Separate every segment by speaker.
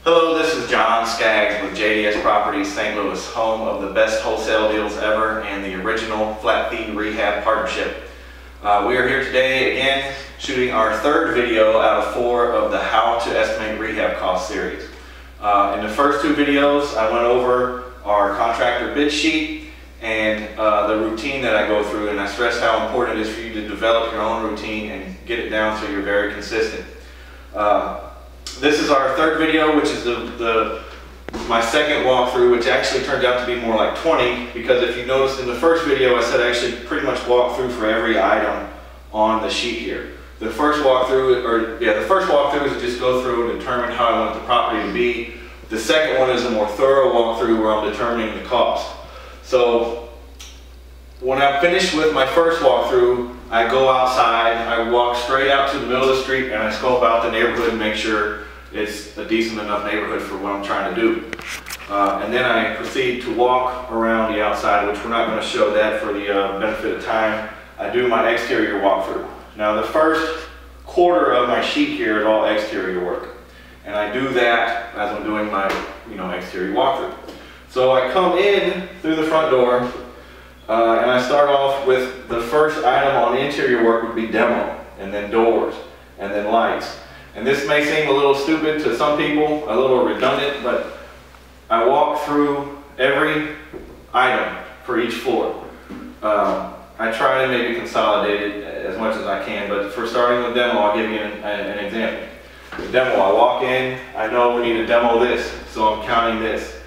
Speaker 1: Hello, this is John Skaggs with JDS Properties St. Louis, home of the best wholesale deals ever and the original flat fee rehab partnership. We are here today again shooting our third video out of 4 of the How to Estimate Rehab Cost series. In the first 2 videos I went over our contractor bid sheet and the routine that I go through, and I stressed how important it is for you to develop your own routine and get it down so you're very consistent. This is our third video, which is my second walkthrough, which actually turned out to be more like 20, because if you noticed in the first video I said I actually pretty much walked through for every item on the sheet here. The first walkthrough, is to just go through and determine how I want the property to be. The second one is a more thorough walkthrough where I'm determining the cost. So when I'm finished with my first walkthrough, I go outside, I walk straight out to the middle of the street, and I scope out the neighborhood and make sure it's a decent enough neighborhood for what I'm trying to do. And then I proceed to walk around the outside, which we're not going to show that for the benefit of time. I do my exterior walkthrough. Now the first quarter of my sheet here is all exterior work. And I do that as I'm doing my exterior walkthrough. So I come in through the front door, and I start off with the first item on the interior work would be demo, and then doors, and then lights. And this may seem a little stupid to some people, a little redundant, but I walk through every item for each floor. I try to maybe consolidate it as much as I can, but for starting with demo, I'll give you an example. The demo, I walk in, I know we need to demo this, so I'm counting this.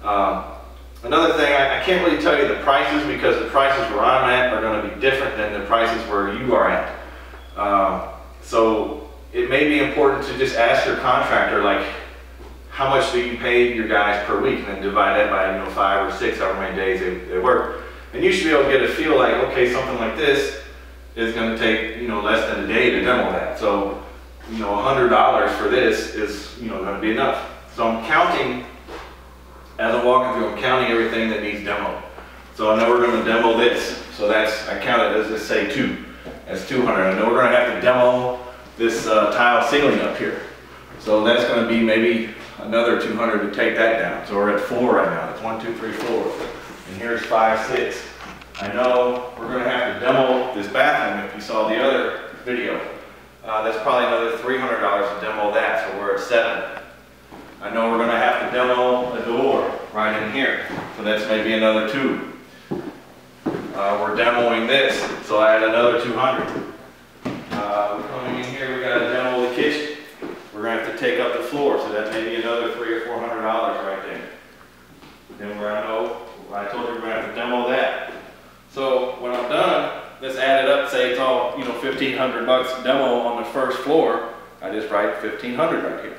Speaker 1: Another thing, I can't really tell you the prices, because the prices where I'm at are going to be different than the prices where you are at. So it may be important to just ask your contractor, like, how much do you pay your guys per week, and then divide that by 5 or 6, however many days they work. And you should be able to get a feel like, okay, something like this is going to take less than a day to demo that. So $100 for this is going to be enough. So I'm counting. As I'm walking through, I'm counting everything that needs demo. So I know we're going to demo this. So I count it as, let's say, 2. That's 200. I know we're going to have to demo this tile ceiling up here. So that's going to be maybe another 200 to take that down. So we're at 4 right now. That's 1, 2, 3, 4. And here's 5, 6. I know we're going to have to demo this bathroom if you saw the other video. That's probably another $300 to demo that. So we're at 7. I know we're going to have to demo a door right in here, so that's maybe another 2. We're demoing this, so I add another 200. Coming in here, we got to demo the kitchen. We're going to have to take up the floor, so that may be another $300 or $400 right there. Then I told you we're going to have to demo that. So when I'm done, let's add it up. Say it's all $1,500 demo on the first floor. I just write $1,500 right here.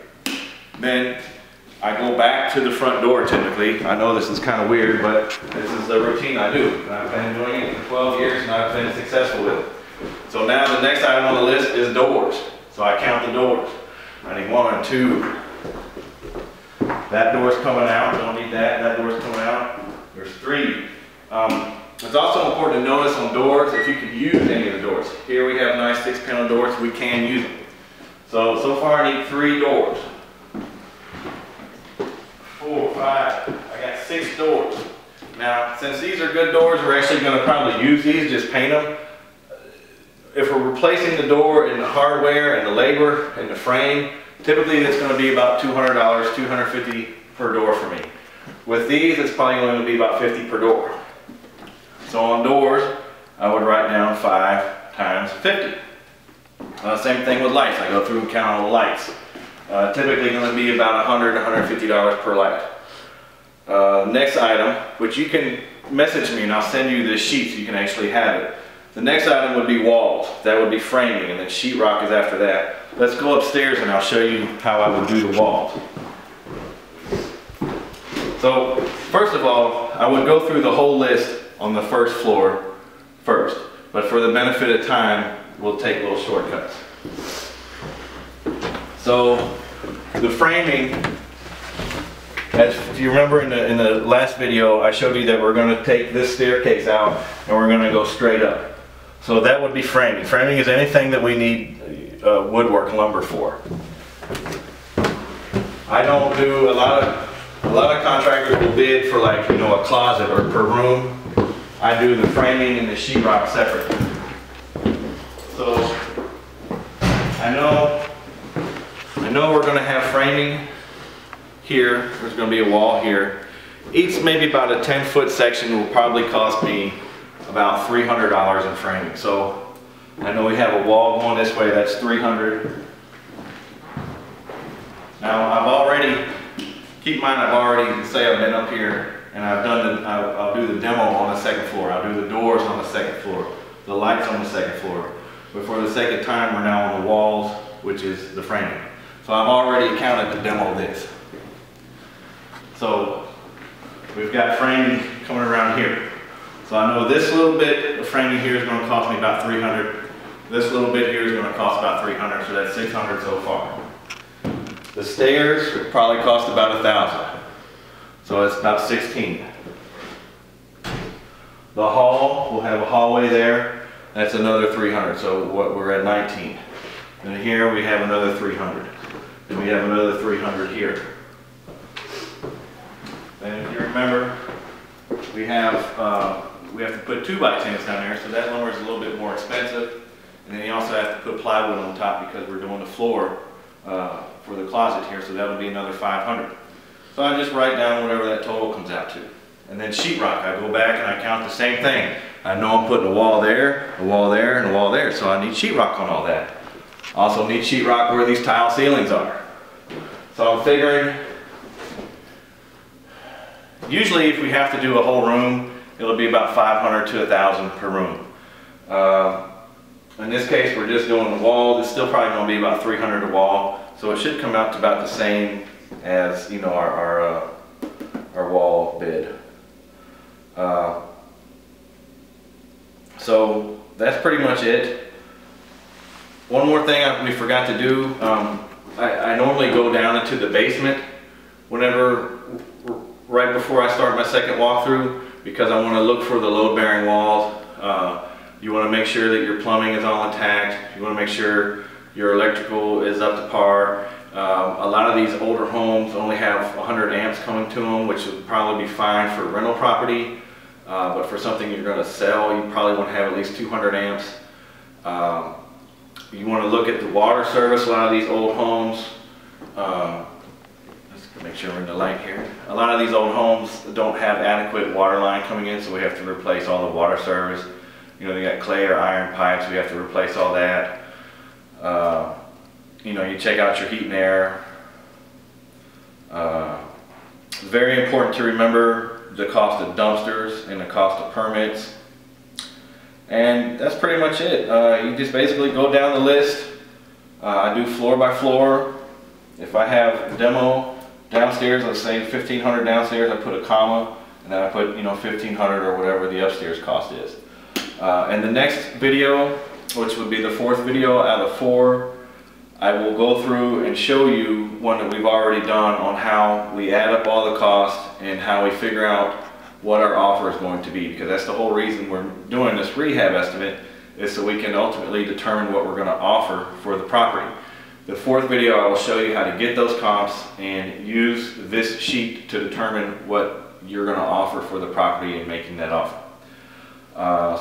Speaker 1: Then I go back to the front door typically. I know this is kind of weird, but this is the routine I do. And I've been doing it for 12 years and I've been successful with it. So now the next item on the list is doors. So I count the doors. I need 1, 2. That door's coming out, don't need that. That door's coming out. There's 3. It's also important to notice on doors if you could use any of the doors. Here we have nice 6-panel doors, we can use them. So far I need 3 doors. 4, 5, I got 6 doors. Now, since these are good doors, we're actually going to probably use these, just paint them. If we're replacing the door in the hardware and the labor and the frame, typically it's going to be about $200, $250 per door for me. With these, it's probably going to be about $50 per door. So on doors, I would write down 5 times 50. Same thing with lights. I go through and count all the lights. Typically going to be about $100, $150 per light. Next item, which you can message me and I'll send you this sheet so you can actually have it. The next item would be walls. That would be framing, and then sheetrock is after that. Let's go upstairs and I'll show you how I would do the walls. So first of all, I would go through the whole list on the first floor first. But for the benefit of time, we'll take little shortcuts. So the framing, if you remember in the last video, I showed you that we're going to take this staircase out and we're going to go straight up. So that would be framing. Framing is anything that we need woodwork lumber for. I don't do a lot of contractors will bid for, like, you know, a closet or per room. I do the framing and the sheetrock separate. So I know we're going to have framing here. There's going to be a wall here. Each maybe about a 10-foot section will probably cost me about $300 in framing. So I know we have a wall going this way. That's $300. Now keep in mind, say I've been up here and I'll do the demo on the second floor. I'll do the doors on the second floor, the lights on the second floor. But for the second time, we're now on the walls, which is the framing. So I've already accounted to demo this. So we've got framing coming around here. So I know this little bit of framing here is going to cost me about $300. This little bit here is going to cost about $300, so that's $600 so far. The stairs would probably cost about $1,000, so it's about $16. The hall, we'll have a hallway there. That's another $300, so we're at $19. And here we have another $300. And we have another $300 here. And if you remember, we have to put 2x10s down there, so that lumber is a little bit more expensive. And then you also have to put plywood on top because we're doing the floor for the closet here, so that'll be another $500. So I just write down whatever that total comes out to. And then sheetrock, I go back and I count the same thing. I know I'm putting a wall there, a wall there, and a wall there, so I need sheetrock on all that. Also need sheetrock where these tile ceilings are. So I'm figuring, usually if we have to do a whole room, it'll be about $500 to $1,000 per room. In this case, we're just doing the wall. It's still probably going to be about $300 a wall, so it should come out to about the same as, you know, our wall bid. So that's pretty much it. One more thing we forgot to do. I normally go down into the basement right before I start my second walkthrough, because I want to look for the load-bearing walls. You want to make sure that your plumbing is all intact. You want to make sure your electrical is up to par. A lot of these older homes only have 100 amps coming to them, which would probably be fine for rental property. But for something you're going to sell, you probably want to have at least 200 amps. You want to look at the water service. A lot of these old homes, let's make sure we're in the light here. A lot of these old homes don't have adequate water line coming in, so we have to replace all the water service. You know, they got clay or iron pipes, we have to replace all that. You know, you check out your heat and air. It's very important to remember the cost of dumpsters and the cost of permits. And that's pretty much it. You just basically go down the list. I do floor by floor. If I have demo downstairs, let's say 1,500 downstairs, I put a comma, and then I put, you know, 1,500 or whatever the upstairs cost is. And the next video, which would be the 4th video out of 4, I will go through and show you one that we've already done on how we add up all the costs and how we figure out what our offer is going to be, because that's the whole reason we're doing this rehab estimate, is so we can ultimately determine what we're going to offer for the property. The 4th video, I will show you how to get those comps and use this sheet to determine what you're going to offer for the property and making that offer.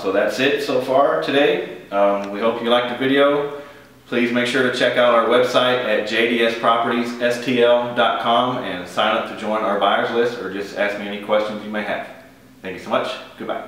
Speaker 1: So that's it so far today. We hope you liked the video. Please make sure to check out our website at jdspropertiesstl.com and sign up to join our buyers list, or just ask me any questions you may have. Thank you so much. Goodbye.